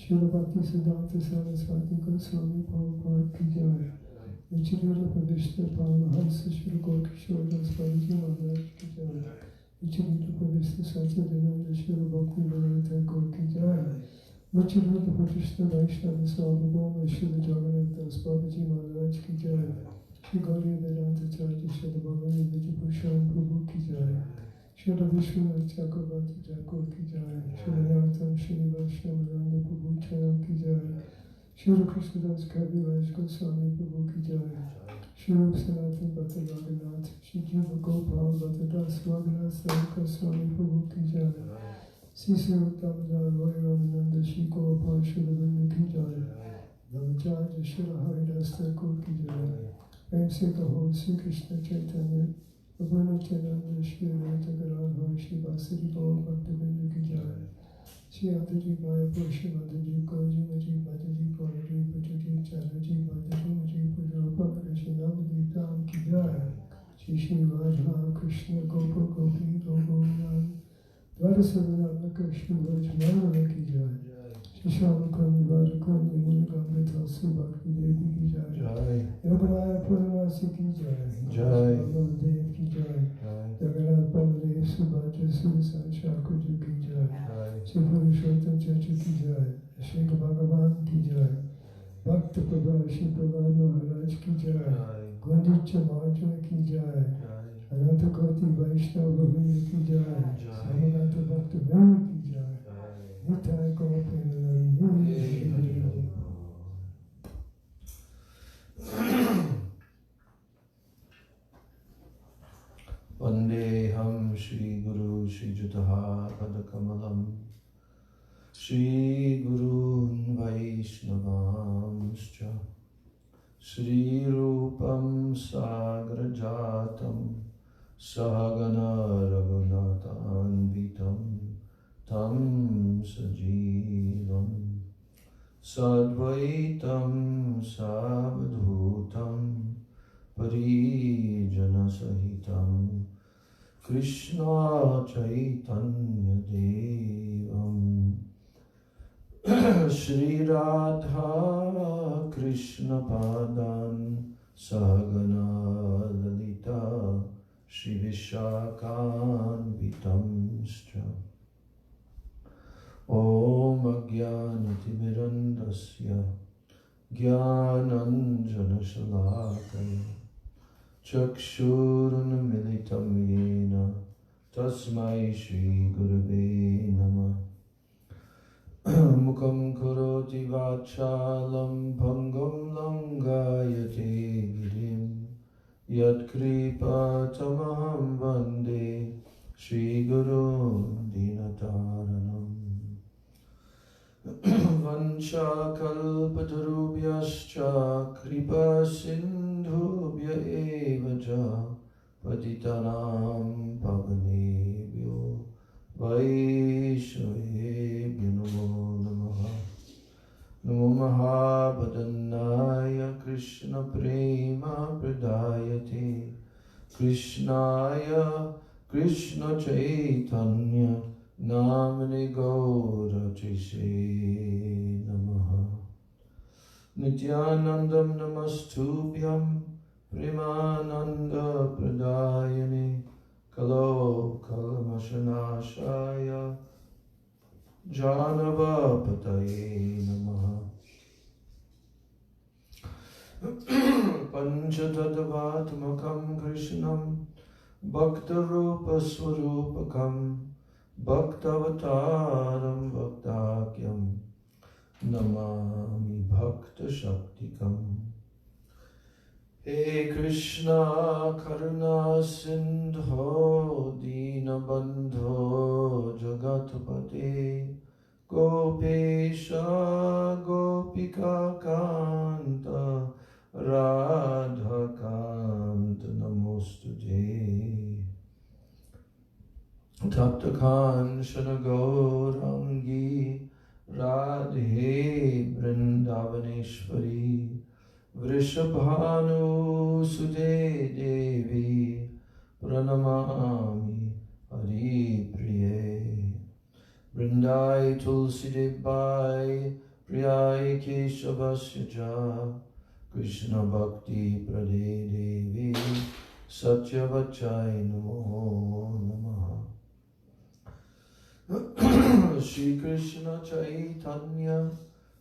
Srila Bhakti Siddhanta Saraswati Goswami Prabhupada ki jai. Vichirila Pavishta Paramahansa Srila Gaurkishore Das Babaji Maharaj ki jai. Vichirila Pavishta Satyadananda Srila Bhakti Vinod Thakur ki jai. Vichirila Pavishta Vaishnava Sarvabhauma Srila Jagannath Das Babaji Maharaj ki jai. Shri Gauri Vedanta Charya Srila Bhagavani Vijayabhushan Prabhu ki jai. Srila Vishwanath Chakravarti Thakur ki jai. Srila Narottam Srinivas Ramananda Prabhu Chaya ki jai. Srila Krishnadas Kaviraj Goswami Prabhu ki jai. Srila Sanatana Bhatta Raghunath Shri Jiva Gopal Bhatta Das Raghunath Goswami Prabhu ki jai. Sisi Uttamada Roy Ramananda Shri Gopal Srila Vrinda ki jai. Brahmacharya Srila Haridas Thakur ki jai. Prem se kaho Sri Krishna Chaitanya Prabhu Nityananda Shri Advaita Gadadhar Shri Vasudeva Gaur Bhaktivinoda ki jai. Shri Adaji Mayapur Shri Madaji Gaji Maji Madaji Gauraji Pajaji Chalaji Madaji Maji Pujapaka Shri Navadip Dham ki jai. Shri Shri Radha Krishna Gopa Gopi Gogoyan Dvarasavana Krishna Vrajmana ki jai. Shri Shyamakund Radhakund Yamuna Ganga Tulsi Bhakti Devi ki jai. Yogamaya Purnamasi ki jai. Baladev ki jai. Jagannath Baladev Subhadra Sudasan Chakraja ki jai. Shri Purushottam Chacha ki jai. Shri Bhagavan ki jai. Bhakta Prabha Shri Prabhat Maharaj ki jai. Gundicha Marjana ki jai. Ananta Koti Vaishnava Bhavini ki jai. Samanata Bhakta Vrinda ki jai. Nitai Gopinanandini. Vandeham Shri Guru Shri Jutaha Padakamalam Shri Gurun Vaishnavamscha Shri Rupam Sagrajatam Sahagana Raghunathanvitam Tam Sajivam Sadvaitam Savadhutam Parijana Sahitam Krishna Chaitanya Devam Shri Radha Krishna Padan Sahagana Lalita Shri Vishakan Vitamscha Om Ajnanatimirandasya Jnananjana Shalakaya Chakshurunmilitam yena Tasmai Shri Gurave Namah Mukam Karoti Vachalam Bhangam Langayate Girim Yat Kripa Tamaham Vande Shri Guru Dinataranam Vancha kalpatarubhyascha kripa sindhubhya evacha patitanam pavanebhyo vaishnavebhyo namo namaha. Namo Mahabhadannaya Krishna Prema Pradayate Krishnaya Krishna Chaitanya Namani Gaura Chise Namaha. Nityanandam Namastubhyam Premananda Pradayane Kalo Kalmashanashaya Janava Pataye Namaha. Panchatattvatmakam Krishnam Bhaktarupa Swarupakam Bhaktavataram Bhaktakyam Namami Bhakta Shaktikam. He Krishna Karuna Sindho Dinabandho Jagatpate Gopesha Gopika Kanta Radha Kanta Namostute. Taptakan Shanagaurangi Radhe Vrindavaneshwari Vrishabhanu Sude Devi Pranamami Hari Priye. Vrindai Tulsi Debai Priyai Keshavasya Ja Krishna Bhakti Prade Devi Satyavachai Namo Namaha Shri Krishna Chaitanya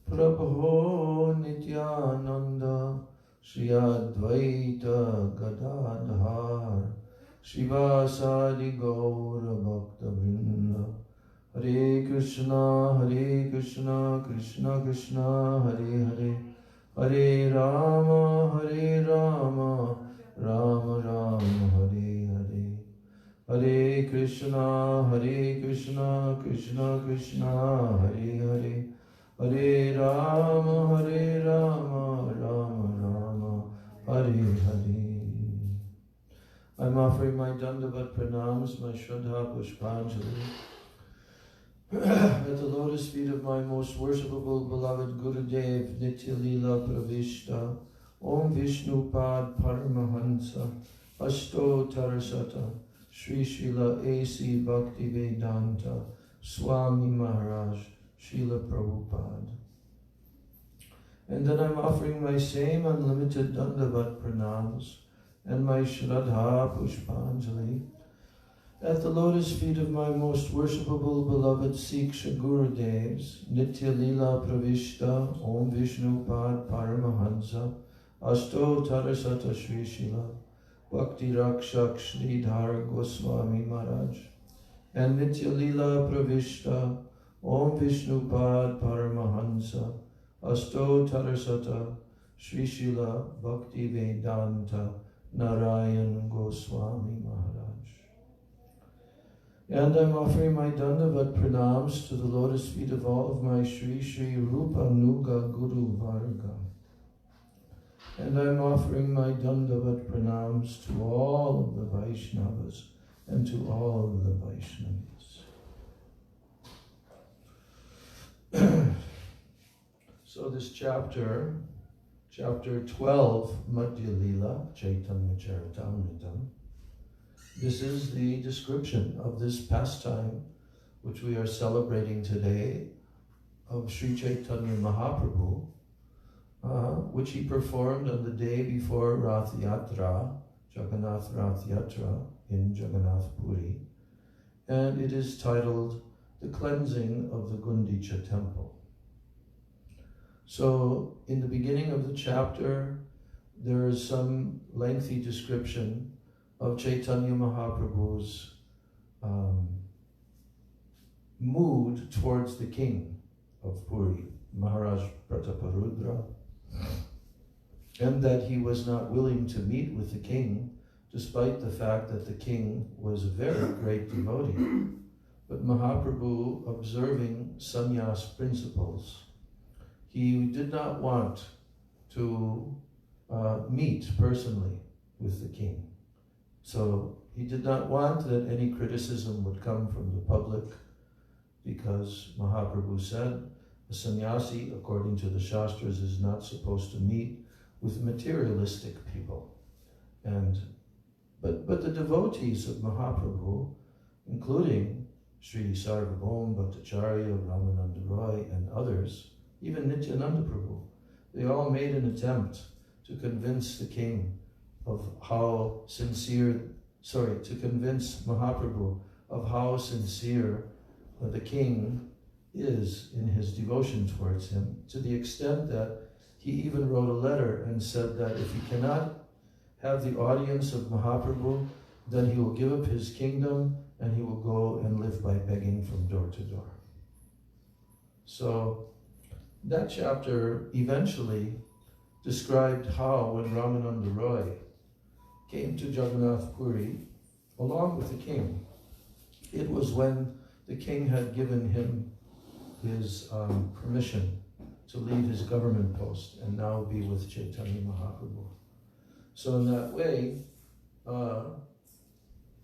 Prabhu Nityananda Shri Advaita Gadadhar Shivasadi Gaura Bhakta Vrinda Hare Krishna Krishna Krishna Hare Hare Hare Rama Rama Rama Hare Hare Hare Krishna Krishna Krishna Hare Hare Hare Rama Rama Rama Hare Hare. I'm offering my Dandavat Pranams, my Shraddha Pushpanjali at the lotus feet of my most worshipable beloved Gurudev Nitya Lila Pravishta Om Vishnu Pad Paramahansa Ashto Tarasata Sri Srila A.C. Bhakti Vedanta Swami Maharaj Srila Prabhupada. And then I'm offering my same unlimited Dandavat Pranams and my Shraddha Pushpanjali at the lotus feet of my most worshipable beloved Siksha Gurudevs, Nitya Lila Pravishta, Om Vishnu Pad Paramahansa, Ashto Tarasata Sri Srila, Bhakti Rakshak Sridhar Goswami Maharaj, and Nitya Lila Pravishta, Om Vishnu Pad Paramahansa, Ashto Tarasata Sri Srila, Bhakti Vedanta Narayan Goswami Maharaj. And I'm offering my Dandavat Pranams to the lotus feet of all of my Sri Sri Rupa Nuga Guru Varga. And I'm offering my Dandavat Pranams to all of the Vaishnavas and to all of the Vaishnavas. So this chapter 12, Madhya Lila, Chaitanya Charitamritam, this is the description of this pastime which we are celebrating today of Sri Chaitanya Mahaprabhu, which he performed on the day before Rath Yatra, Jagannath Rath Yatra in Jagannath Puri, and it is titled The Cleansing of the Gundicha Temple. So in the beginning of the chapter, there is some lengthy description of Chaitanya Mahaprabhu's mood towards the king of Puri, Maharaj Prataparudra, and that he was not willing to meet with the king, despite the fact that the king was a very great devotee. But Mahaprabhu, observing sannyas principles, he did not want to meet personally with the king. So he did not want that any criticism would come from the public, because Mahaprabhu said a sannyasi, according to the Shastras, is not supposed to meet with materialistic people. But the devotees of Mahaprabhu, including Sri Sarvabhaum Bhattacharya, Ramananda Roy, and others, even Nityananda Prabhu, they all made an attempt to convince the king of how sincere, to convince Mahaprabhu of how sincere the king is in his devotion towards him, to the extent that he even wrote a letter and said that if he cannot have the audience of Mahaprabhu, then he will give up his kingdom and he will go and live by begging from door to door. So that chapter eventually described how when Ramananda Roy came to Jagannath Puri along with the king, it was when the king had given him his permission to leave his government post and now be with Chaitanya Mahaprabhu. So in that way,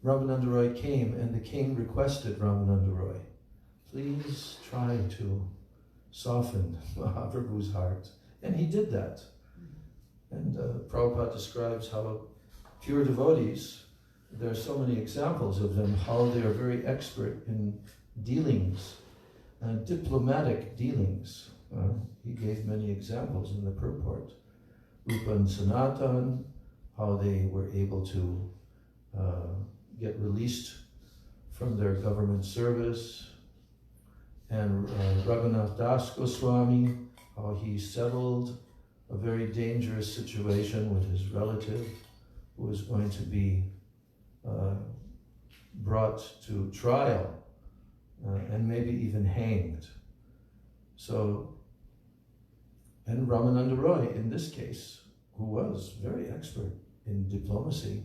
Ramananda Roy came, and the king requested Ramananda Roy, please try to soften Mahaprabhu's heart. And he did that. And Prabhupada describes how pure devotees, there are so many examples of them, how they are very expert in dealings, diplomatic dealings. gave many examples in the purport. Rupa and Sanatan, how they were able to get released from their government service, and Raghunath Das Goswami, how he settled a very dangerous situation with his relative who was going to be brought to trial and maybe even hanged. So, and Ramananda Roy, in this case, who was very expert in diplomacy,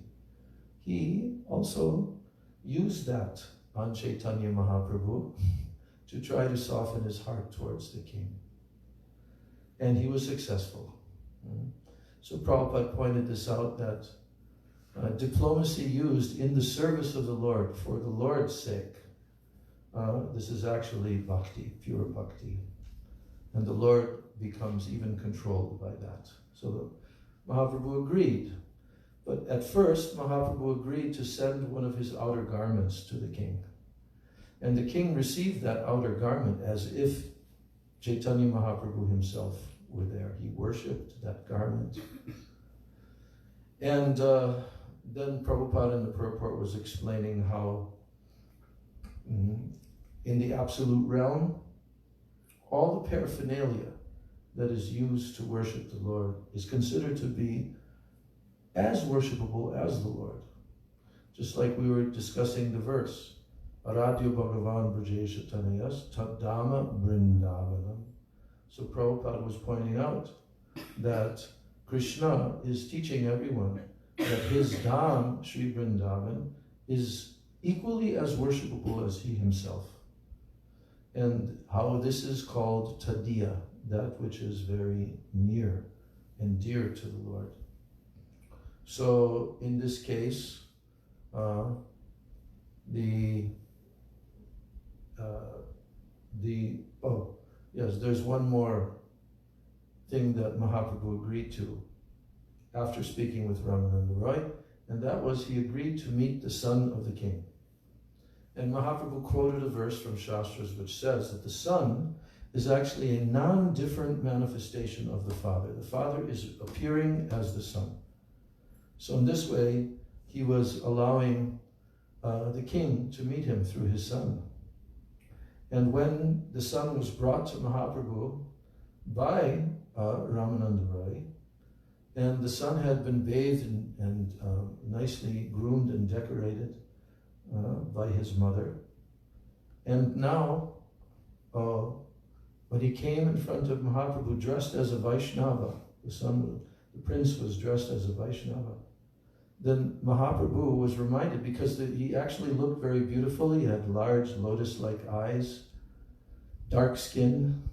he also used that on Chaitanya Mahaprabhu to try to soften his heart towards the king. And he was successful. So Prabhupada pointed this out, that diplomacy used in the service of the Lord, for the Lord's sake, this is actually bhakti, pure bhakti. And the Lord becomes even controlled by that. So Mahaprabhu agreed. But at first, Mahaprabhu agreed to send one of his outer garments to the king. And the king received that outer garment as if Chaitanya Mahaprabhu himself were there. He worshipped that garment. And then Prabhupada in the purport was explaining how in the absolute realm, all the paraphernalia that is used to worship the Lord is considered to be as worshipable as the Lord. Just like we were discussing the verse, Aradhya Bhagavan Brajesha Tanayas Tadama Vrindavanam. So Prabhupada was pointing out that Krishna is teaching everyone that his Dham, Sri Vrindavan, is equally as worshipable as he himself. And how this is called Tadiya, that which is very near and dear to the Lord. So in this case, there's one more thing that Mahaprabhu agreed to after speaking with Ramananda Roy, and that was he agreed to meet the son of the king. And Mahaprabhu quoted a verse from Shastras which says that the son is actually a non-different manifestation of the Father. The Father is appearing as the Son. So in this way, he was allowing the king to meet him through his son. And when the son was brought to Mahaprabhu by Ramananda Roy, and the son had been bathed and nicely groomed and decorated by his mother, and now when he came in front of Mahaprabhu dressed as a Vaishnava, the prince was dressed as a Vaishnava, then Mahaprabhu was reminded, because he actually looked very beautiful. He had large lotus-like eyes, dark skin,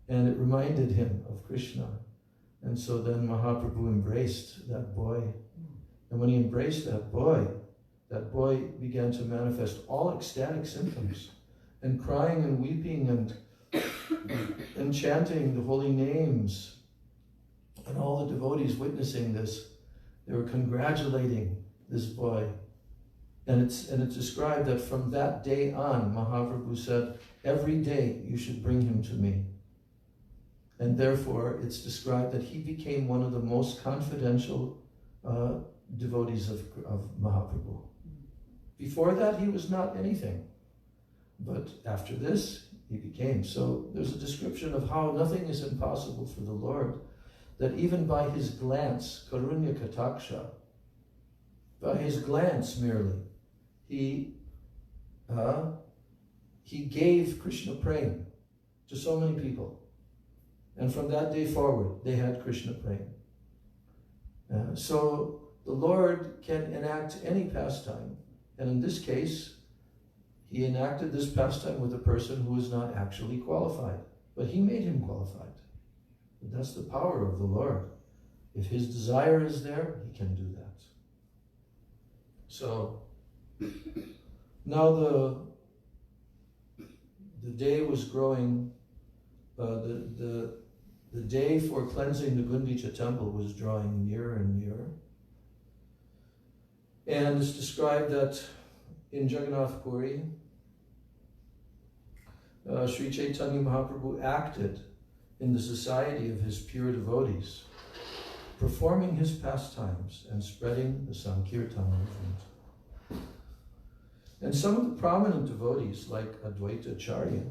and it reminded him of Krishna. And so then Mahaprabhu embraced that boy. And when he embraced that boy began to manifest all ecstatic symptoms, and crying and weeping and chanting the holy names. And all the devotees witnessing this, they were congratulating this boy. And it's described that from that day on, Mahaprabhu said, every day you should bring him to me. And therefore, it's described that he became one of the most confidential devotees of Mahaprabhu. Before that, he was not anything. But after this, he became. So there's a description of how nothing is impossible for the Lord, that even by his glance, Karunya Kataksha, by his glance merely, he gave Krishna prema to so many people. And from that day forward, they had Krishna prema. So the Lord can enact any pastime. And in this case, he enacted this pastime with a person who was not actually qualified. But he made him qualified. But that's the power of the Lord. If his desire is there, he can do that. So, now the day was growing, the day for cleansing the Gundicha temple was drawing nearer and nearer. And it's described that in Jagannath Puri, Sri Chaitanya Mahaprabhu acted in the society of his pure devotees, performing his pastimes and spreading the Sankirtan movement. And some of the prominent devotees, like Advaita Acharya,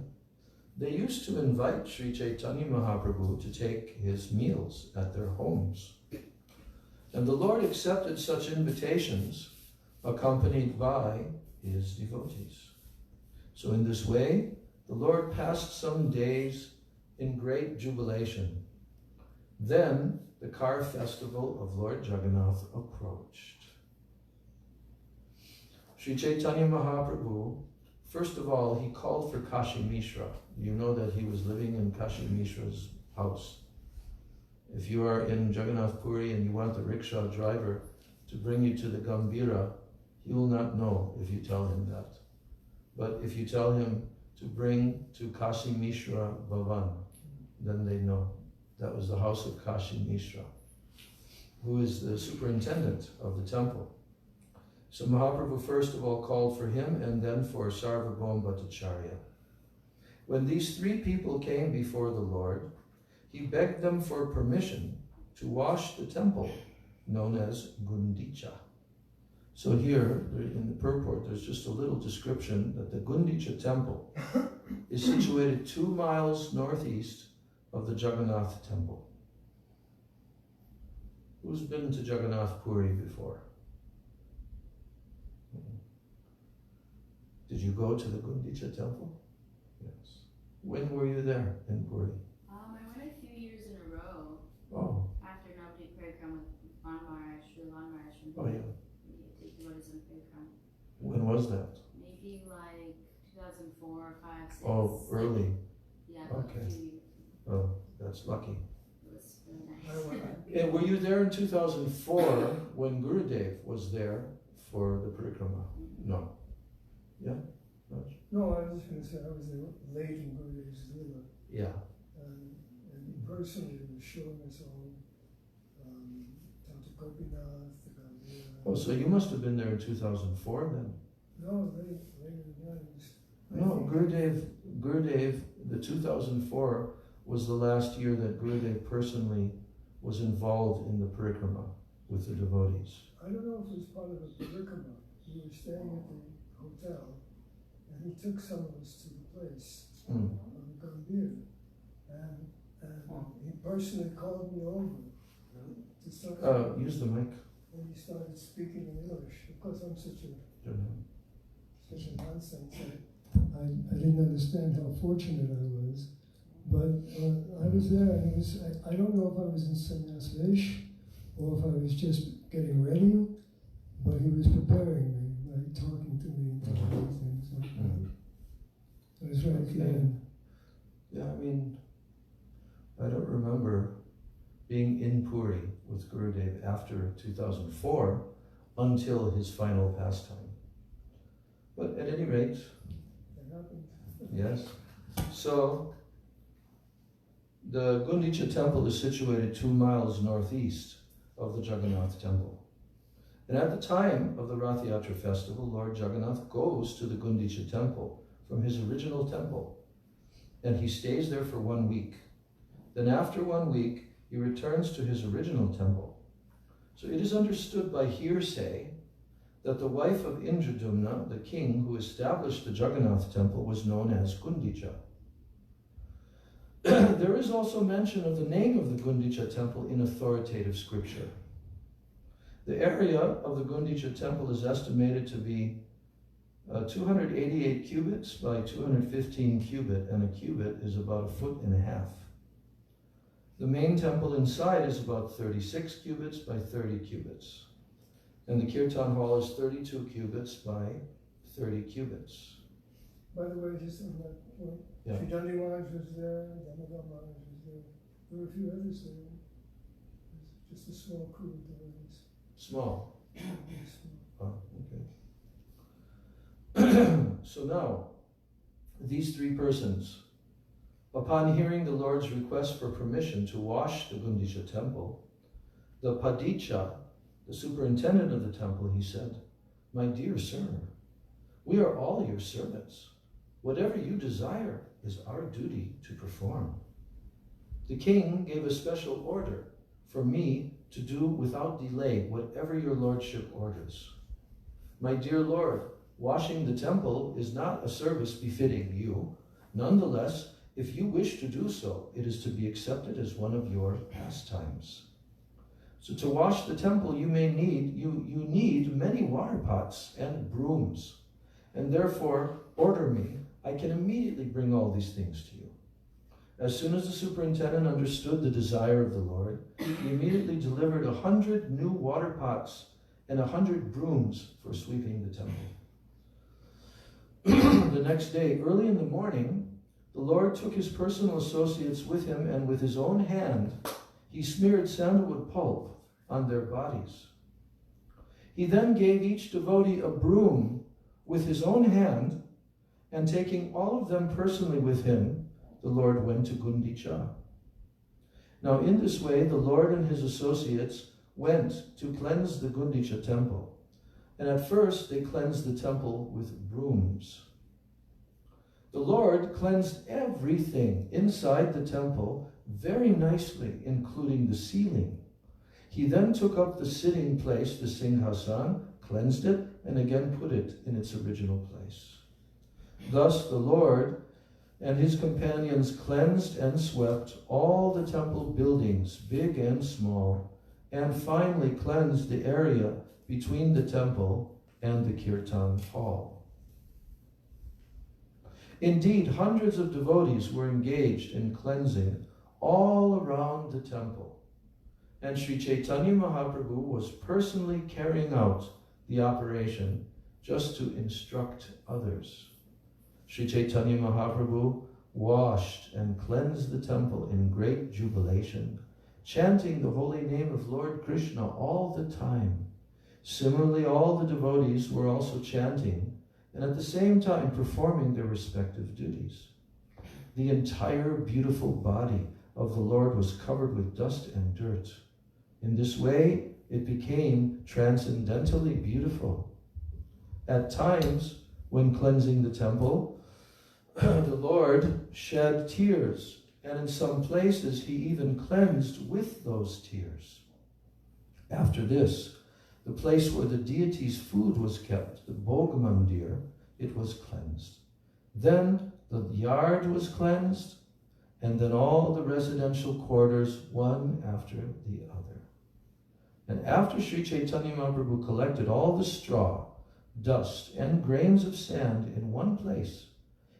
they used to invite Sri Chaitanya Mahaprabhu to take his meals at their homes. And the Lord accepted such invitations accompanied by his devotees. So in this way, the Lord passed some days in great jubilation. Then the car festival of Lord Jagannath approached. Sri Chaitanya Mahaprabhu, first of all, he called for Kashi Mishra. You know that he was living in Kashi Mishra's house. If you are in Jagannath Puri and you want the rickshaw driver to bring you to the Gambira, he will not know if you tell him that. But if you tell him to bring to Kashi Mishra Bhavan, then they know. That was the house of Kashi Mishra, who is the superintendent of the temple. So Mahaprabhu first of all called for him and then for Sarvabhauma Bhattacharya. When these three people came before the Lord, he begged them for permission to wash the temple known as Gundicha. So here, in the purport, there's just a little description that the Gundicha temple is situated 2 miles northeast of the Jagannath temple. Who's been to Jagannath Puri before? Did you go to the Gundicha temple? Yes. When were you there in Puri? I went a few years in a row. Oh. After Navadip Parikram with Van Maharaj, Srila Maharaj. Oh, yeah. We did devotees in Parikram. When was that? Maybe like 2004, 5, 6. Oh, early. Yeah. Okay. Oh, that's lucky. It was really nice. And were you there in 2004 when Gurudev was there for the parikrama? No. Yeah? Raj? No, I was going to say I was there late in Gurudev's Lila. Yeah. And personally was showing us all Dr. Gopinath, the Gambhira. Oh, so you must have been there in 2004 then? No, later than that. No, Gurudev, the 2004 was the last year that Gurudev personally was involved in the parikrama with the devotees. I don't know if it was part of the parikrama. We were staying at the hotel, and he took some of us to the place on the Gambhir, and he personally called me over to start. Use the mic. And he started speaking in English. Of course, I'm such a nonsense. I didn't understand how fortunate I was, but I was there, and I don't know if I was in sannyas vesh or if I was just getting ready, but he was preparing me, like talking to me and telling me things like that. It was right at the end. Yeah, I mean, I don't remember being in Puri with Gurudev after 2004 until his final pastime. But at any rate, It happened. yes. So, the Gundicha temple is situated 2 miles northeast of the Jagannath temple. And at the time of the Rath Yatra festival, Lord Jagannath goes to the Gundicha temple from his original temple, and he stays there for 1 week. Then after 1 week, he returns to his original temple. So it is understood by hearsay that the wife of Indradumna, the king who established the Jagannath temple, was known as Gundicha. There is also mention of the name of the Gundicha temple in authoritative scripture. The area of the Gundicha temple is estimated to be 288 cubits by 215 cubit, and a cubit is about 1.5 feet. The main temple inside is about 36 cubits by 30 cubits. And the Kirtan hall is 32 cubits by 30 cubits. By the way, just on that point, Yeah. Sridhar Maharaj was there, Damodar Maharaj was there. There were a few others there. It was just a small crew of devotees. Small. Very small. Oh, okay. So now, these three persons, upon hearing the Lord's request for permission to wash the Gundicha temple, the Padicha, the superintendent of the temple, he said, "My dear sir, we are all your servants. Whatever you desire is our duty to perform." The king gave a special order for me to do without delay whatever your lordship orders. My dear Lord, washing the temple is not a service befitting you. Nonetheless, if you wish to do so, it is to be accepted as one of your pastimes. So to wash the temple, you need many water pots and brooms, and therefore order me. I can immediately bring all these things to you. As soon as the superintendent understood the desire of the Lord, he immediately delivered 100 new water pots and 100 brooms for sweeping the temple. The next day, early in the morning, the Lord took his personal associates with him, and with his own hand, he smeared sandalwood pulp on their bodies. He then gave each devotee a broom with his own hand, and taking all of them personally with him, the Lord went to Gundicha. Now in this way, the Lord and his associates went to cleanse the Gundicha temple. And at first, they cleansed the temple with brooms. The Lord cleansed everything inside the temple very nicely, including the ceiling. He then took up the sitting place, the Singhasan, cleansed it, and again put it in its original place. Thus the Lord and his companions cleansed and swept all the temple buildings, big and small, and finally cleansed the area between the temple and the Kirtan hall. Indeed, hundreds of devotees were engaged in cleansing all around the temple, and Sri Chaitanya Mahaprabhu was personally carrying out the operation just to instruct others. Sri Chaitanya Mahaprabhu washed and cleansed the temple in great jubilation, chanting the holy name of Lord Krishna all the time. Similarly, all the devotees were also chanting and at the same time performing their respective duties. The entire beautiful body of the Lord was covered with dust and dirt. In this way, it became transcendently beautiful. At times, when cleansing the temple, the Lord shed tears, and in some places he even cleansed with those tears. After this, the place where the deity's food was kept, the Bhog Mandir, it was cleansed. Then the yard was cleansed, and then all the residential quarters, one after the other. And after Sri Chaitanya Mahaprabhu collected all the straw, dust, and grains of sand in one place,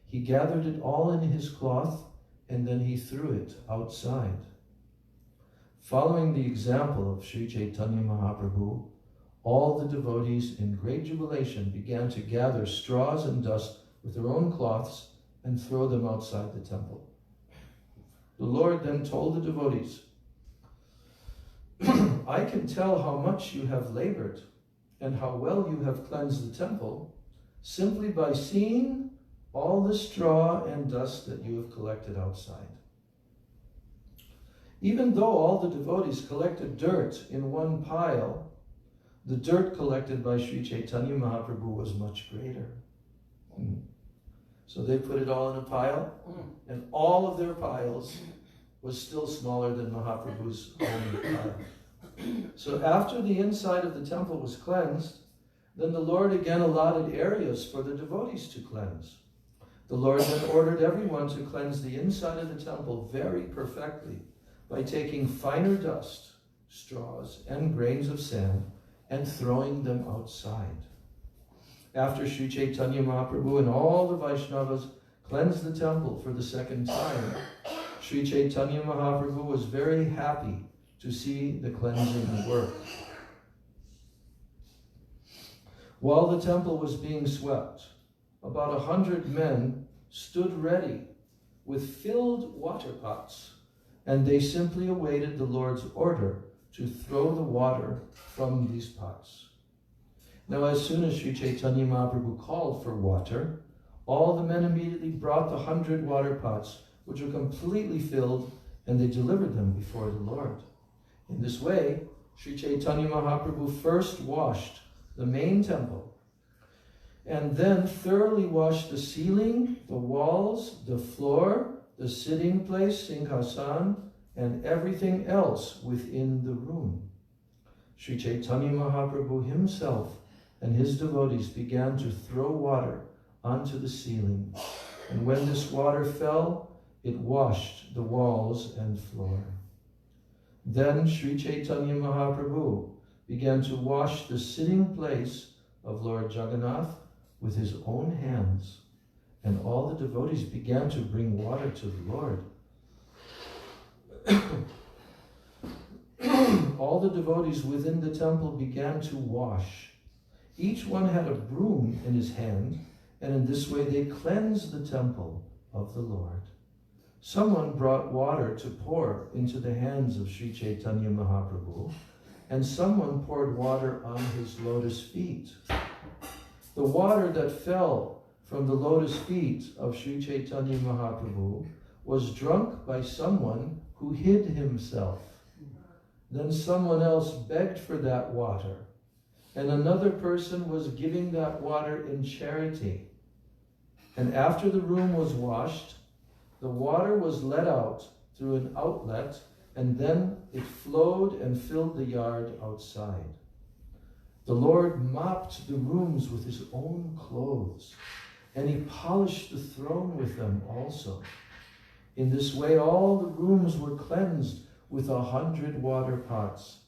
he gathered it all in his cloth, and then he threw it outside. Following the example of Sri Chaitanya Mahaprabhu, all the devotees in great jubilation began to gather straws and dust with their own cloths and throw them outside the temple. The Lord then told the devotees, I can tell how much you have labored and how well you have cleansed the temple simply by seeing all the straw and dust that you have collected outside. Even though all the devotees collected dirt in one pile, the dirt collected by Sri Chaitanya Mahaprabhu was much greater. So they put it all in a pile, and all of their piles was still smaller than Mahaprabhu's own pile. So after the inside of the temple was cleansed, then the Lord again allotted areas for the devotees to cleanse. The Lord then ordered everyone to cleanse the inside of the temple very perfectly by taking finer dust, straws, and grains of sand and throwing them outside. After Sri Chaitanya Mahaprabhu and all the Vaishnavas cleansed the temple for the second time, Sri Chaitanya Mahaprabhu was very happy to see the cleansing work. While the temple was being swept, about 100 men stood ready with filled water pots, and they simply awaited the Lord's order to throw the water from these pots. Now, as soon as Sri Chaitanya Mahaprabhu called for water, all the men immediately brought the 100 water pots, which were completely filled, and they delivered them before the Lord. In this way, Sri Chaitanya Mahaprabhu first washed the main temple, and then thoroughly washed the ceiling, the walls, the floor, the sitting place, Singhasan, and everything else within the room. Sri Chaitanya Mahaprabhu himself and his devotees began to throw water onto the ceiling, and when this water fell, it washed the walls and floor. Then Sri Chaitanya Mahaprabhu began to wash the sitting place of Lord Jagannath with his own hands, and all the devotees began to bring water to the Lord. All the devotees within the temple began to wash. Each one had a broom in his hand, and in this way they cleansed the temple of the Lord. Someone brought water to pour into the hands of Sri Chaitanya Mahaprabhu, and someone poured water on his lotus feet. The water that fell from the lotus feet of Sri Chaitanya Mahaprabhu was drunk by someone who hid himself. Then someone else begged for that water, and another person was giving that water in charity. And after the room was washed, the water was let out through an outlet, and then it flowed and filled the yard outside. The Lord mopped the rooms with his own clothes, and he polished the throne with them also. In this way, all the rooms were cleansed with 100 water pots.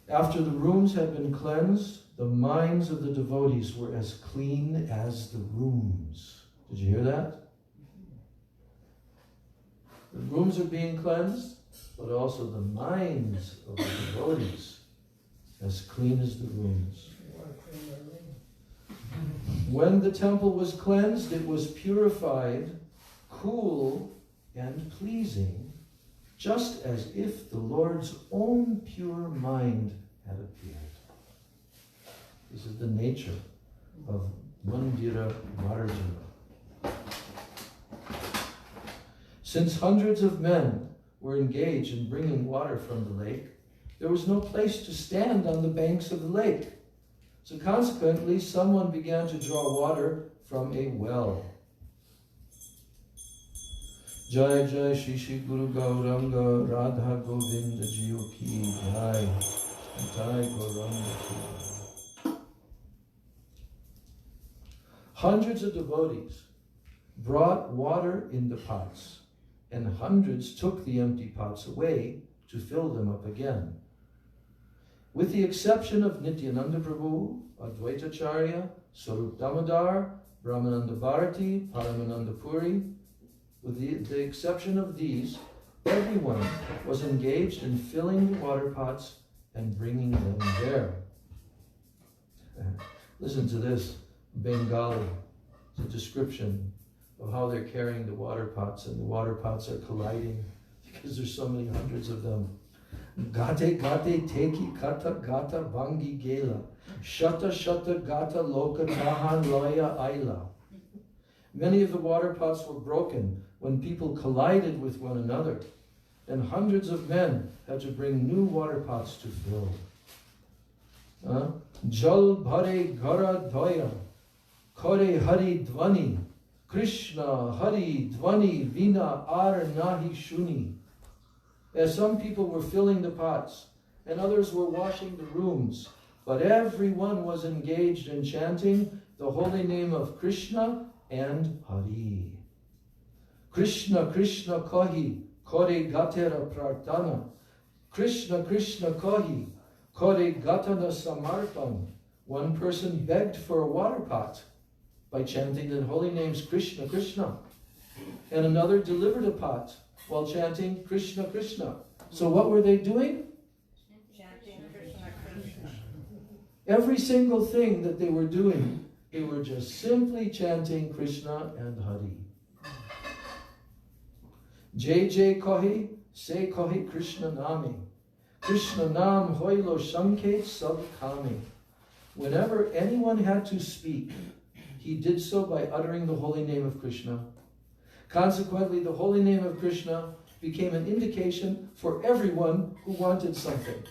After the rooms had been cleansed, the minds of the devotees were as clean as the rooms. Did you hear that? The rooms are being cleansed, but also the minds of the devotees as clean as the rooms. When the temple was cleansed, it was purified, cool, and pleasing, just as if the Lord's own pure mind had appeared. This is the nature of Mandira Marjana. Since hundreds of men were engaged in bringing water from the lake, there was no place to stand on the banks of the lake. So consequently, someone began to draw water from a well. Jai Jai Shri Shri Guru Gauranga Radha Govinda Jiyo Ki Jai Jai Gauranga Ki. Hundreds of devotees brought water in the pots, and hundreds took the empty pots away to fill them up again. With the exception of Nityananda Prabhu, Advaitacharya, Sarup Damodar, Brahmananda Bharati, Paramananda Puri, with the exception of these, everyone was engaged in filling the water pots and bringing them there. Listen to this, Bengali. It's a description of how they're carrying the water pots, and the water pots are colliding because there's so many hundreds of them. Gate gate teki kata gata bangi gela. Shata shata gata loka tahan loya aila. Many of the water pots were broken when people collided with one another, and hundreds of men had to bring new water pots to fill. Jal bhare gara dhoya, kore hari dvani, Krishna hari dvani vina ar nahi shuni. As some people were filling the pots, and others were washing the rooms, but everyone was engaged in chanting the holy name of Krishna and Hari. Krishna Krishna kahi, kore gatera prarthana. Krishna Krishna kahi, kore gatana samarpan. One person begged for a water pot by chanting the holy names Krishna Krishna, and another delivered a pot while chanting Krishna Krishna. So what were they doing? Chanting Krishna Krishna. Every single thing that they were doing, they were just simply chanting Krishna and Hari. Jai Jai Kahi, Se Kahi Krishna Nami. Krishna Nam Hoilo Sanket Sab Kami. Whenever anyone had to speak, he did so by uttering the holy name of Krishna. Consequently, the holy name of Krishna became an indication for everyone who wanted something.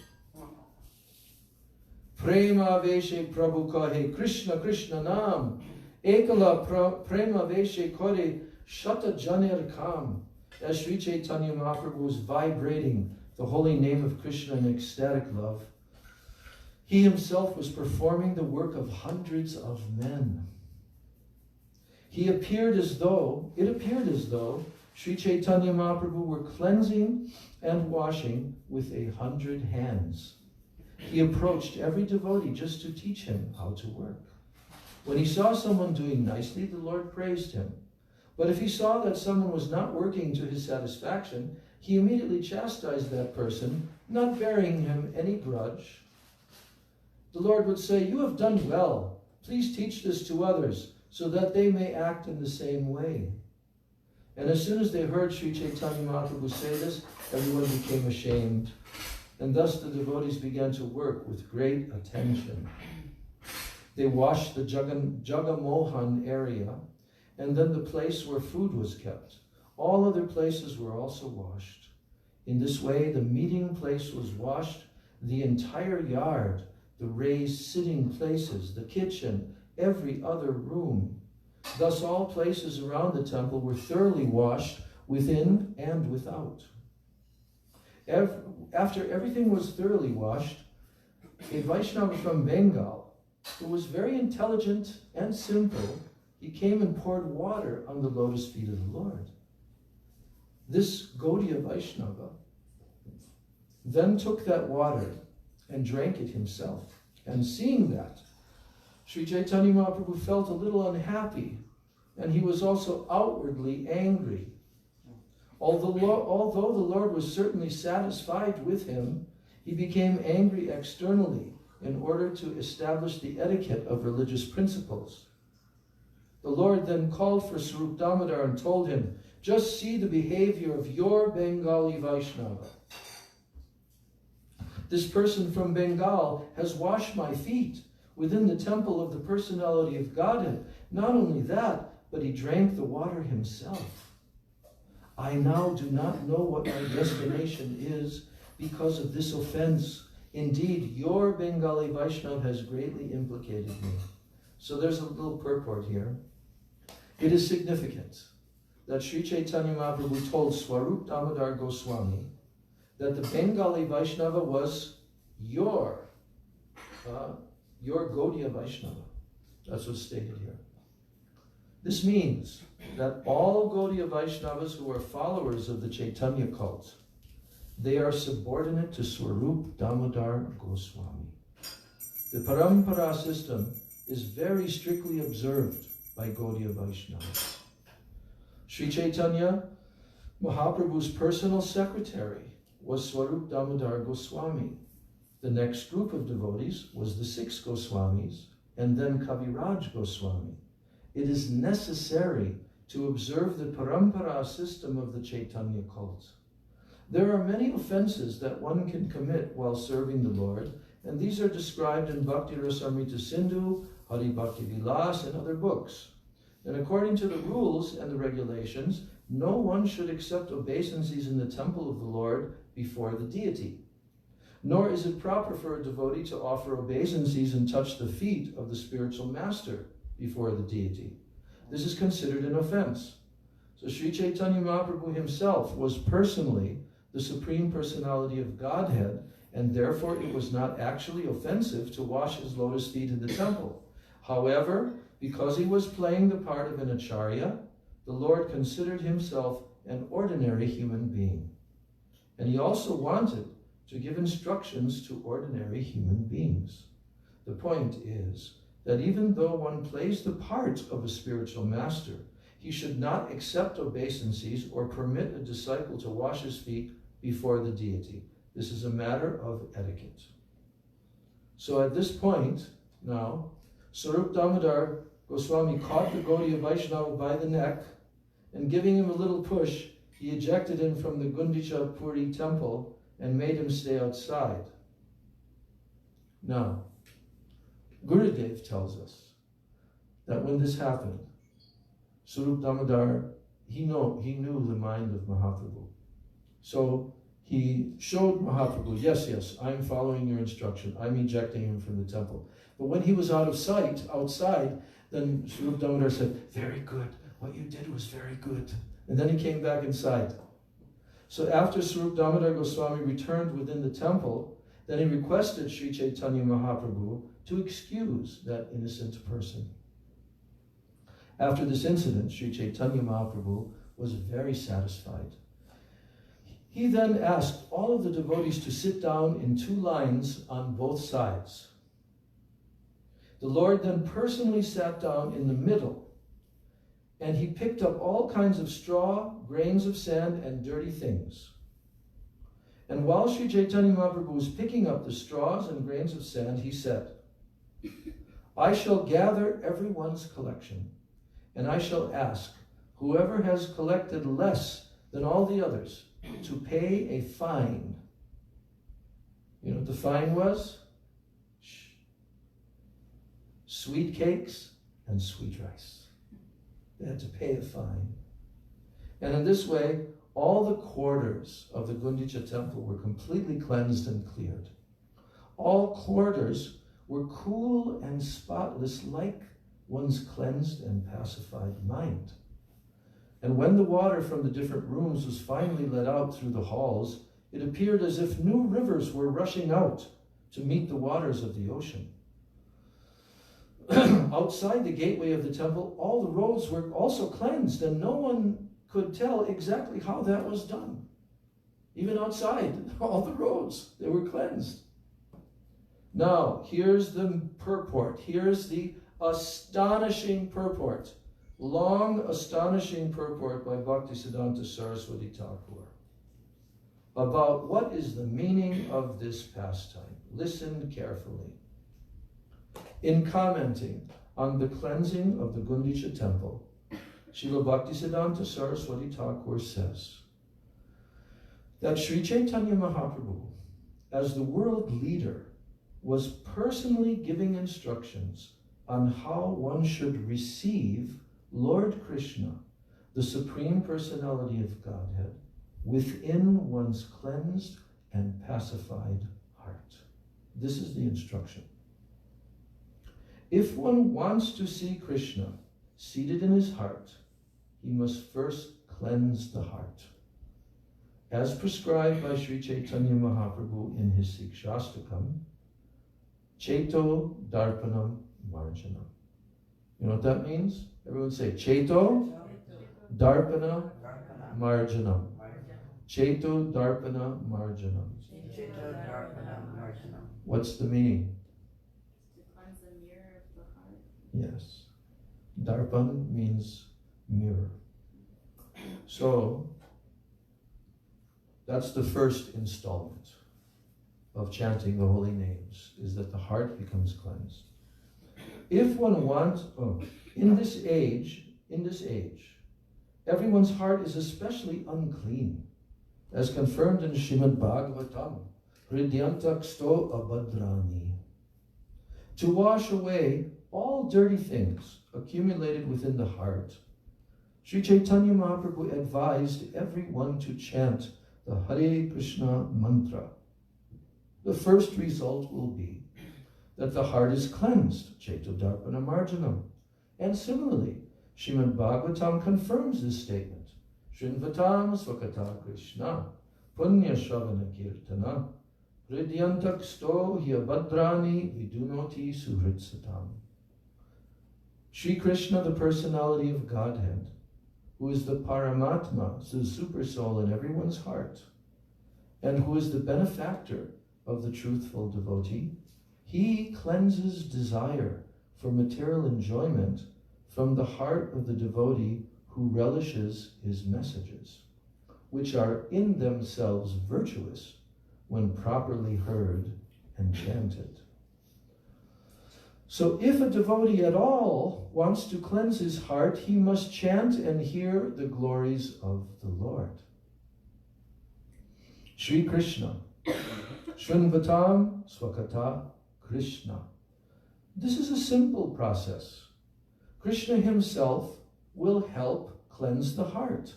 Prema Veshe Prabhu Kahe Krishna Krishna Nam Ekala Prema Veshe Kore Shata Janer Kam. as Sri Chaitanya Mahaprabhu was vibrating the holy name of Krishna in ecstatic love, he himself was performing the work of hundreds of men. It appeared as though Sri Chaitanya Mahaprabhu were cleansing and washing with 100 hands. He approached every devotee just to teach him how to work. When he saw someone doing nicely, the Lord praised him. But if he saw that someone was not working to his satisfaction, he immediately chastised that person, not bearing him any grudge. The Lord would say, "You have done well. Please teach this to others, so that they may act in the same way." And as soon as they heard Sri Chaitanya Mahaprabhu say this, everyone became ashamed. And thus the devotees began to work with great attention. They washed the Jagamohan area, and then the place where food was kept. All other places were also washed. In this way, the meeting place was washed, the entire yard, the raised sitting places, the kitchen, every other room. Thus all places around the temple were thoroughly washed within and without. After everything was thoroughly washed, a Vaishnava from Bengal, who was very intelligent and simple, he came and poured water on the lotus feet of the Lord. This Gaudiya Vaishnava then took that water and drank it himself. And seeing that, Sri Chaitanya Mahaprabhu felt a little unhappy, and he was also outwardly angry. Although the Lord was certainly satisfied with him, he became angry externally in order to establish the etiquette of religious principles. The Lord then called for Swarup Damodar and told him, "Just see the behavior of your Bengali Vaishnava. This person from Bengal has washed my feet within the temple of the personality of Godhead. Not only that, but he drank the water himself. I now do not know what my destination is because of this offense. Indeed, your Bengali Vaishnava has greatly implicated me." So there's a little purport here. It is significant that Sri Chaitanya Mahaprabhu told Swarup Damodar Goswami that the Bengali Vaishnava was your Gaudiya Vaishnava. That's what's stated here. This means that all Gaudiya Vaishnavas who are followers of the Chaitanya cult, they are subordinate to Swarup Damodar Goswami. The Parampara system is very strictly observed by Gaudiya Vaishnavas. Sri Chaitanya Mahaprabhu's personal secretary was Swarup Damodar Goswami. The next group of devotees was the 6 Goswamis, and then Kaviraj Goswami. It is necessary to observe the Parampara system of the Chaitanya cult. There are many offenses that one can commit while serving the Lord, and these are described in Bhakti Rasamrita Sindhu, Hari Bhakti Vilas, and other books. And according to the rules and the regulations, no one should accept obeisances in the temple of the Lord before the deity. Nor is it proper for a devotee to offer obeisances and touch the feet of the spiritual master before the deity. This is considered an offense. So Sri Chaitanya Mahaprabhu himself was personally the Supreme Personality of Godhead, and therefore it was not actually offensive to wash his lotus feet in the temple. However, because he was playing the part of an acharya, the Lord considered himself an ordinary human being. And he also wanted to give instructions to ordinary human beings. The point is that even though one plays the part of a spiritual master, he should not accept obeisances or permit a disciple to wash his feet before the deity. This is a matter of etiquette. So at this point, now, Swarup Damodar Goswami caught the Gaudiya Vaishnava by the neck, and giving him a little push, he ejected him from the Gundicha Puri temple and made him stay outside. Now, Gurudev tells us that when this happened, Swarup Damodar, he knew the mind of Mahaprabhu. So he showed Mahaprabhu, yes, I'm following your instruction. I'm ejecting him from the temple. But when he was out of sight, outside, then Swarup Damodar said, "Very good. What you did was very good." And then he came back inside. So after Swarup Damodar Goswami returned within the temple, then he requested Sri Chaitanya Mahaprabhu to excuse that innocent person. After this incident, Sri Chaitanya Mahaprabhu was very satisfied. He then asked all of the devotees to sit down in 2 lines on both sides. The Lord then personally sat down in the middle, and he picked up all kinds of straw, grains of sand, and dirty things. And while Sri Chaitanya Mahaprabhu was picking up the straws and grains of sand, he said, I shall gather everyone's collection, and I shall ask whoever has collected less than all the others to pay a fine. You know what the fine was? Sweet cakes and sweet rice. They had to pay a fine. And in this way, all the quarters of the Gundicha temple were completely cleansed and cleared. All quarters were cool and spotless like one's cleansed and pacified mind. And when the water from the different rooms was finally let out through the halls, it appeared as if new rivers were rushing out to meet the waters of the ocean. Outside the gateway of the temple, all the roads were also cleansed, and no one could tell exactly how that was done. Even outside, all the roads, they were cleansed. Now, here's the purport. Here's the astonishing purport. Long, astonishing purport by Bhaktisiddhanta Saraswati Thakur about what is the meaning of this pastime. Listen carefully. In commenting on the cleansing of the Gundicha temple, Srila Bhaktisiddhanta Saraswati Thakur says that Sri Chaitanya Mahaprabhu, as the world leader, was personally giving instructions on how one should receive Lord Krishna, the Supreme Personality of Godhead, within one's cleansed and pacified heart. This is the instruction. If one wants to see Krishna seated in his heart, he must first cleanse the heart, as prescribed by Sri Chaitanya Mahaprabhu in his Sikshastakam, Cheto Darpanam Marjanam. You know what that means? Everyone say, Cheto Darpana Marjanam. Cheto Darpana Marjanam. What's the meaning? To cleanse the mirror of the heart. Yes. Darpan means mirror. So, that's the first installment of chanting the holy names, is that the heart becomes cleansed. If one wants, in this age, everyone's heart is especially unclean, as confirmed in Srimad Bhagavatam, Hridyantak sto abhadrani. To wash away all dirty things accumulated within the heart, Sri Chaitanya Mahaprabhu advised everyone to chant the Hare Krishna mantra. The first result will be that the heart is cleansed, Cheto Darpana Marjanam. And similarly, Srimad Bhagavatam confirms this statement. Shrinvatam Swakata Krishna, Punya Shravana Kirtana, Hridyantak sto hyabhadrani vidunoti suhritsatam. Sri Krishna, the personality of Godhead, who is the Paramatma, the super soul in everyone's heart, and who is the benefactor of the truthful devotee, he cleanses desire for material enjoyment from the heart of the devotee who relishes his messages, which are in themselves virtuous when properly heard and chanted. So if a devotee at all wants to cleanse his heart, he must chant and hear the glories of the Lord. Sri Krishna, Shrinvatam Swakata Krishna. This is a simple process. Krishna himself will help cleanse the heart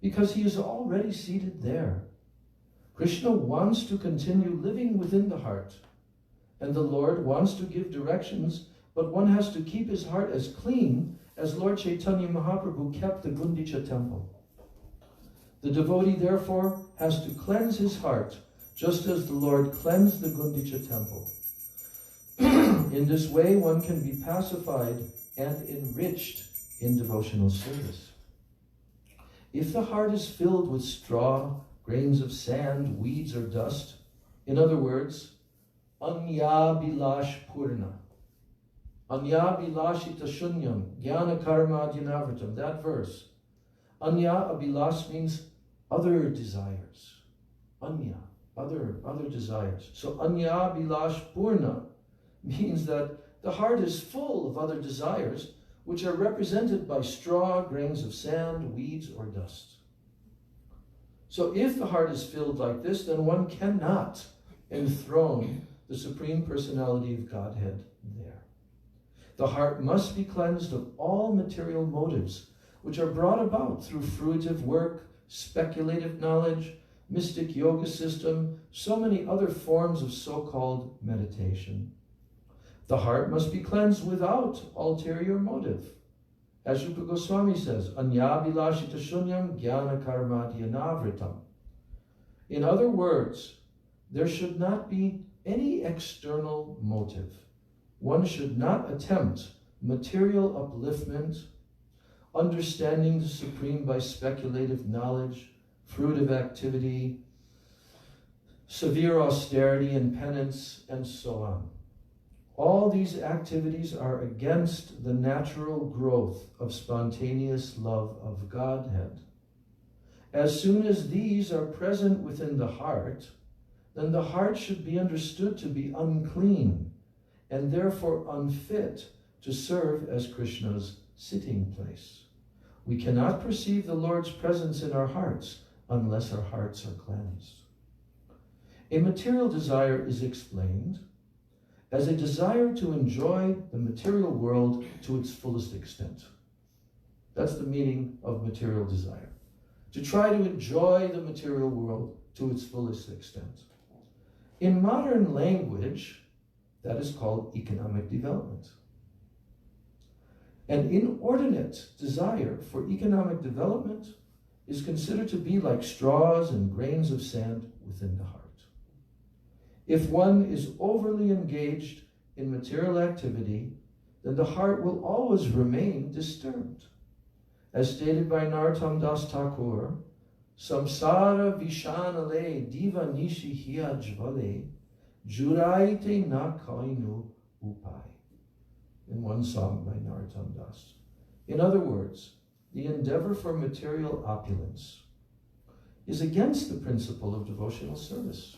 because he is already seated there. Krishna wants to continue living within the heart, and the Lord wants to give directions, but one has to keep his heart as clean as Lord Chaitanya Mahaprabhu kept the Gundicha temple. The devotee, therefore, has to cleanse his heart, just as the Lord cleansed the Gundicha temple. In this way, one can be pacified and enriched in devotional service. If the heart is filled with straw, grains of sand, weeds, or dust, in other words, anya bilash purna, anya bilashita shunyam, jnana karma dhyanavartam, that verse. Anya abhilash means other desires. Anya, other desires. So anya bilash purna means that the heart is full of other desires, which are represented by straw, grains of sand, weeds, or dust. So if the heart is filled like this, then one cannot enthrone the Supreme Personality of Godhead there. The heart must be cleansed of all material motives, which are brought about through fruitive work, speculative knowledge, mystic yoga system, so many other forms of so-called meditation. The heart must be cleansed without ulterior motive. As Rupa Goswami says, anya bilashita shunyam jnana karma dhyanavritam. In other words, there should not be any external motive. One should not attempt material upliftment, understanding the Supreme by speculative knowledge, fruitive activity, severe austerity and penance, and so on. All these activities are against the natural growth of spontaneous love of Godhead. As soon as these are present within the heart, then the heart should be understood to be unclean and therefore unfit to serve as Krishna's sitting place. We cannot perceive the Lord's presence in our hearts unless our hearts are cleansed. A material desire is explained as a desire to enjoy the material world to its fullest extent. That's the meaning of material desire. To try to enjoy the material world to its fullest extent. In modern language, that is called economic development. An inordinate desire for economic development is considered to be like straws and grains of sand within the heart. If one is overly engaged in material activity, then the heart will always remain disturbed. As stated by Narottam Das Thakur, samsara vishanale diva nishi hiya jvale juraite na kainu upai. In one song by Narottam Das. In other words, the endeavor for material opulence is against the principle of devotional service.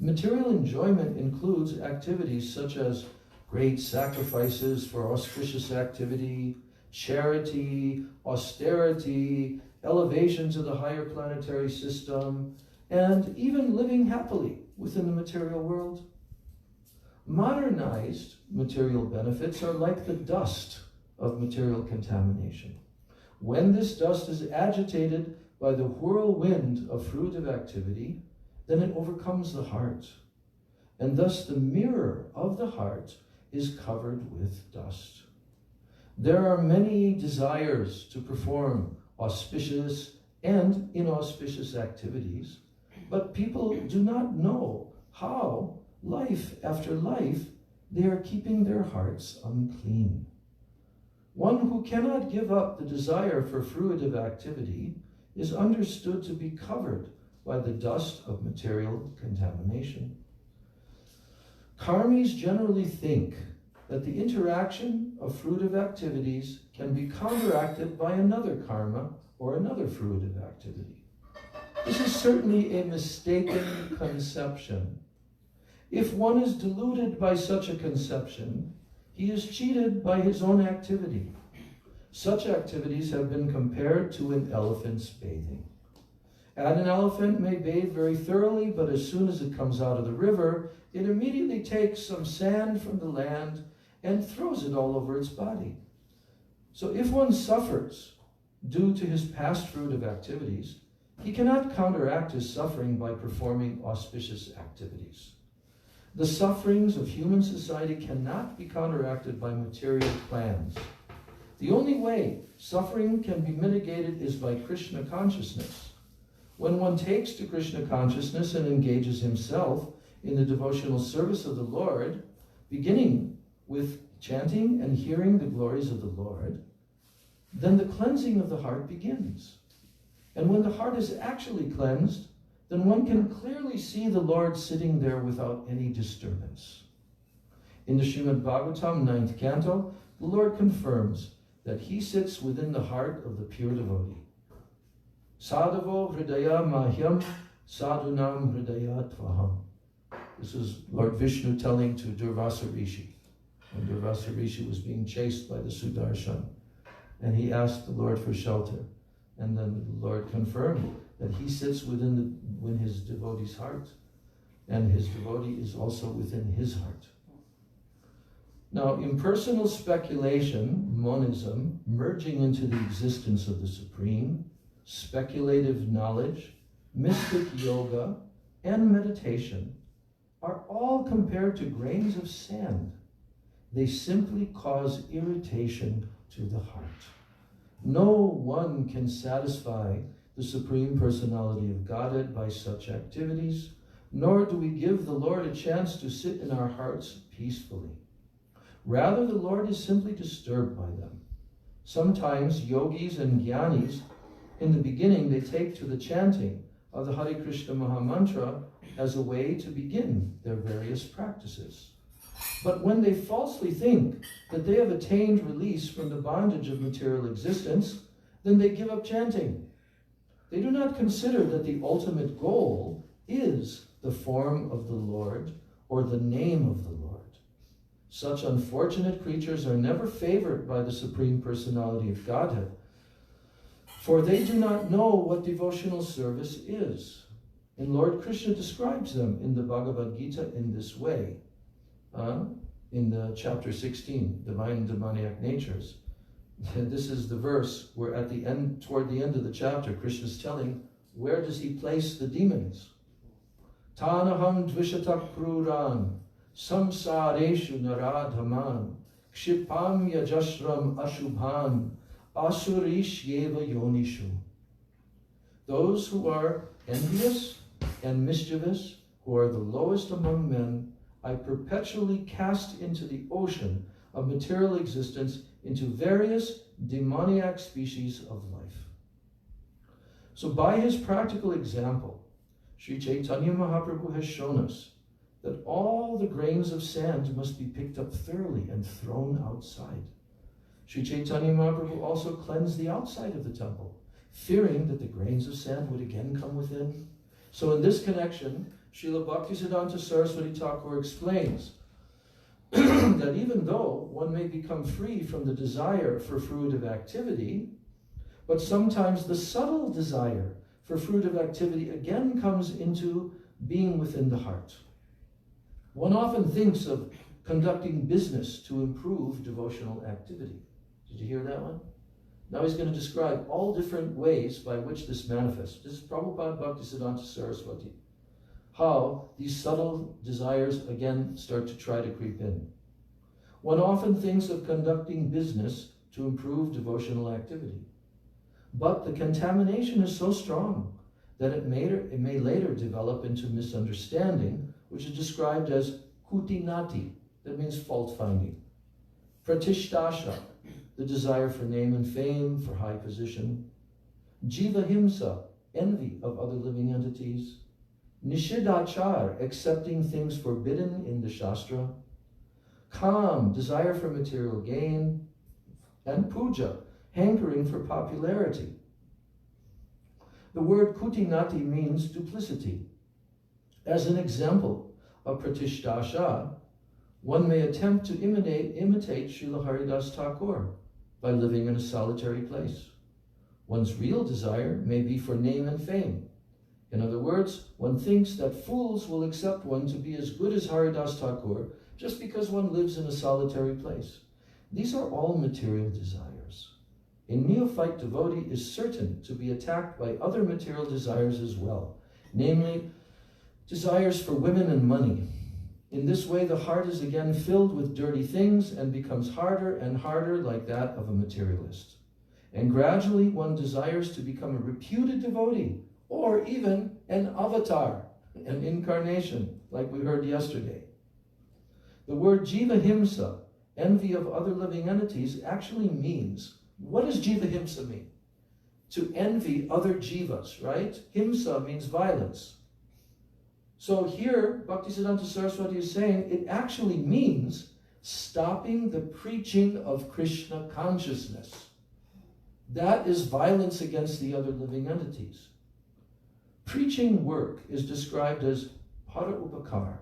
Material enjoyment includes activities such as great sacrifices for auspicious activity, charity, austerity, elevation to the higher planetary system, and even living happily within the material world. Modernized material benefits are like the dust of material contamination. When this dust is agitated by the whirlwind of fruitive activity, then it overcomes the heart, and thus the mirror of the heart is covered with dust. There are many desires to perform auspicious and inauspicious activities, but people do not know how, life after life, they are keeping their hearts unclean. One who cannot give up the desire for fruitive activity is understood to be covered by the dust of material contamination. Karmis generally think that the interaction of fruitive activities can be counteracted by another karma or another fruitive activity. This is certainly a mistaken conception. If one is deluded by such a conception, he is cheated by his own activity. Such activities have been compared to an elephant's bathing. And an elephant may bathe very thoroughly, but as soon as it comes out of the river, it immediately takes some sand from the land and throws it all over its body. So if one suffers due to his past fruitive activities, he cannot counteract his suffering by performing auspicious activities. The sufferings of human society cannot be counteracted by material plans. The only way suffering can be mitigated is by Krishna consciousness. When one takes to Krishna consciousness and engages himself in the devotional service of the Lord, beginning with chanting and hearing the glories of the Lord, then the cleansing of the heart begins. And when the heart is actually cleansed, then one can clearly see the Lord sitting there without any disturbance. In the Srimad Bhagavatam, 9th canto, the Lord confirms that he sits within the heart of the pure devotee. Sadhavo hridaya mahyam sadhunam hridaya tvaham. This is Lord Vishnu telling to Durvasa Rishi, when Durvasa Rishi was being chased by the Sudarshan. And he asked the Lord for shelter. And then the Lord confirmed that he sits within his devotee's heart, and his devotee is also within his heart. Now, impersonal speculation, monism, merging into the existence of the Supreme, speculative knowledge, mystic yoga, and meditation are all compared to grains of sand. They simply cause irritation to the heart. No one can satisfy the Supreme Personality of Godhead by such activities, nor do we give the Lord a chance to sit in our hearts peacefully. Rather, the Lord is simply disturbed by them. Sometimes yogis and jnanis, in the beginning, they take to the chanting of the Hare Krishna Mahamantra as a way to begin their various practices. But when they falsely think that they have attained release from the bondage of material existence, then they give up chanting. They do not consider that the ultimate goal is the form of the Lord or the name of the Lord. Such unfortunate creatures are never favored by the Supreme Personality of Godhead, for they do not know what devotional service is. And Lord Krishna describes them in the Bhagavad Gita in this way. In the chapter 16, Divine and Demoniac Natures. This is the verse where at the end, toward the end of the chapter, Krishna is telling, where does he place the demons? Tanaham dvishatak kruran, samsareshu naradhaman, kshipam yajashram ashubhan, asurish yeva yonishu. Those who are envious and mischievous, who are the lowest among men, I perpetually cast into the ocean of material existence into various demoniac species of life. So by his practical example, Sri Chaitanya Mahaprabhu has shown us that all the grains of sand must be picked up thoroughly and thrown outside. Sri Chaitanya Mahaprabhu also cleansed the outside of the temple, fearing that the grains of sand would again come within. So in this connection, Srila Bhaktisiddhanta Saraswati Thakur explains that even though one may become free from the desire for fruitive activity, but sometimes the subtle desire for fruitive activity again comes into being within the heart. One often thinks of conducting business to improve devotional activity. Did you hear that one? Now he's going to describe all different ways by which this manifests. This is Prabhupada Bhaktisiddhanta Saraswati. How these subtle desires again start to try to creep in. One often thinks of conducting business to improve devotional activity. But the contamination is so strong that it may later develop into misunderstanding, which is described as kutinati, that means fault-finding. Pratishtasha, the desire for name and fame, for high position. Jivahimsa, envy of other living entities. Nishidachar, accepting things forbidden in the Shastra. Kam, desire for material gain. And puja, hankering for popularity. The word kutinati means duplicity. As an example of pratishtasha, one may attempt to imitate Srila Haridas Thakur by living in a solitary place. One's real desire may be for name and fame. In other words, one thinks that fools will accept one to be as good as Haridas Thakur just because one lives in a solitary place. These are all material desires. A neophyte devotee is certain to be attacked by other material desires as well, namely desires for women and money. In this way, the heart is again filled with dirty things and becomes harder and harder like that of a materialist. And gradually one desires to become a reputed devotee, or even an avatar, an incarnation, like we heard yesterday. The word jiva himsa, envy of other living entities, actually means, what does jiva himsa mean? To envy other jivas, right? Himsa means violence. So here, Bhaktisiddhanta Saraswati is saying, it actually means stopping the preaching of Krishna consciousness. That is violence against the other living entities. Preaching work is described as para upakar,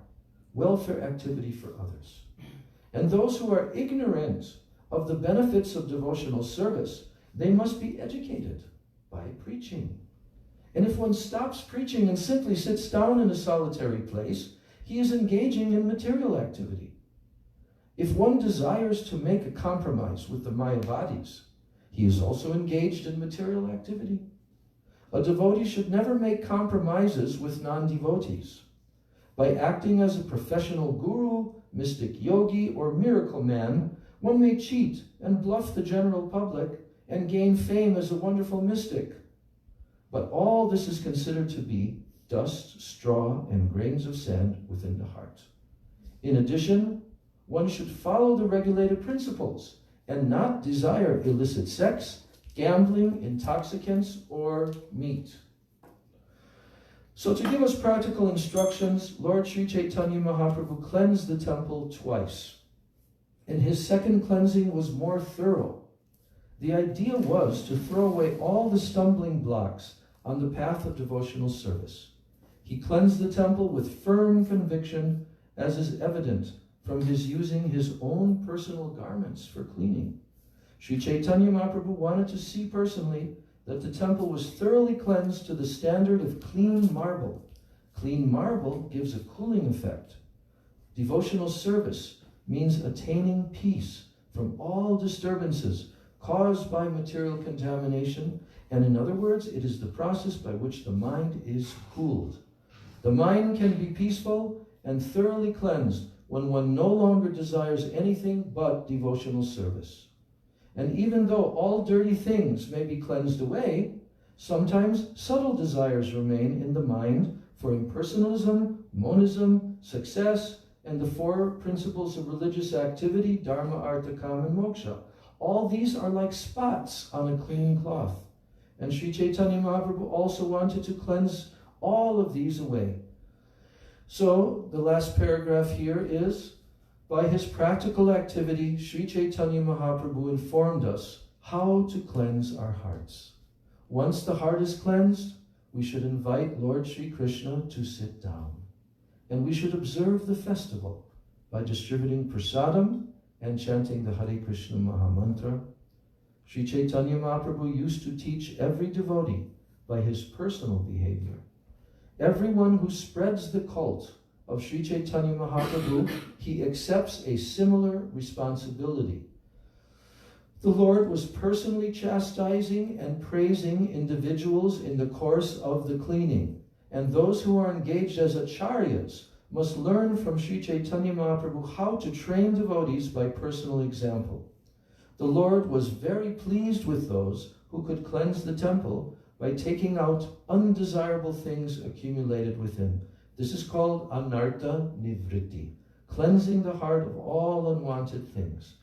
welfare activity for others. And those who are ignorant of the benefits of devotional service, they must be educated by preaching. And if one stops preaching and simply sits down in a solitary place, he is engaging in material activity. If one desires to make a compromise with the Mayavadis, he is also engaged in material activity. A devotee should never make compromises with non-devotees. By acting as a professional guru, mystic yogi, or miracle man, one may cheat and bluff the general public and gain fame as a wonderful mystic. But all this is considered to be dust, straw, and grains of sand within the heart. In addition, one should follow the regulated principles and not desire illicit sex, gambling, intoxicants, or meat. So to give us practical instructions, Lord Sri Chaitanya Mahaprabhu cleansed the temple twice. And his second cleansing was more thorough. The idea was to throw away all the stumbling blocks on the path of devotional service. He cleansed the temple with firm conviction, as is evident from his using his own personal garments for cleaning. Sri Chaitanya Mahaprabhu wanted to see personally that the temple was thoroughly cleansed to the standard of clean marble. Clean marble gives a cooling effect. Devotional service means attaining peace from all disturbances caused by material contamination, and in other words, it is the process by which the mind is cooled. The mind can be peaceful and thoroughly cleansed when one no longer desires anything but devotional service. And even though all dirty things may be cleansed away, sometimes subtle desires remain in the mind for impersonalism, monism, success, and the four principles of religious activity, dharma, artha, kama, and moksha. All these are like spots on a clean cloth. And Sri Chaitanya Mahaprabhu also wanted to cleanse all of these away. So the last paragraph here is, by his practical activity, Sri Chaitanya Mahaprabhu informed us how to cleanse our hearts. Once the heart is cleansed, we should invite Lord Sri Krishna to sit down. And we should observe the festival by distributing prasadam and chanting the Hare Krishna Mahamantra. Sri Chaitanya Mahaprabhu used to teach every devotee by his personal behavior. Everyone who spreads the cult of Sri Chaitanya Mahaprabhu, he accepts a similar responsibility. The Lord was personally chastising and praising individuals in the course of the cleaning, and those who are engaged as acharyas must learn from Sri Chaitanya Mahaprabhu how to train devotees by personal example. The Lord was very pleased with those who could cleanse the temple by taking out undesirable things accumulated within. This is called anartha nivritti, cleansing the heart of all unwanted things.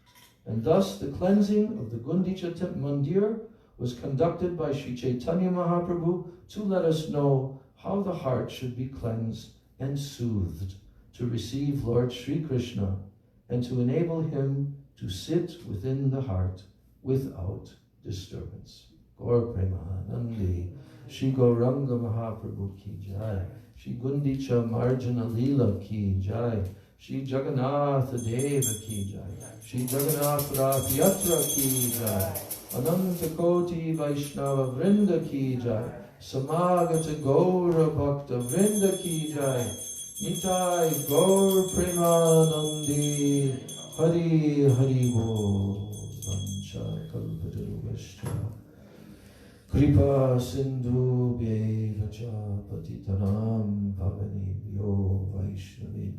And thus the cleansing of the Gundicha Mandir was conducted by Sri Chaitanya Mahaprabhu to let us know how the heart should be cleansed and soothed to receive Lord Sri Krishna and to enable him to sit within the heart without disturbance. Gaur Premanandi, Shri Gauranga Mahaprabhu ki jai, Shri Gundicha Marjana Leela ki jai, Shri Jagannatha Deva ki jai, Shri Jagannath Rath Yatra ki jai, Ananta Koti Vaishnava Vrinda ki jai, Samagata Gaura Bhakta Vrinda ki jai, Nitai Gaur Premanandi, Hari Hari Bo, Vancha Kalpataruvashta, Kripa Sindhu Bheva Cha Patitanam Pavanebhyo Vaishnavi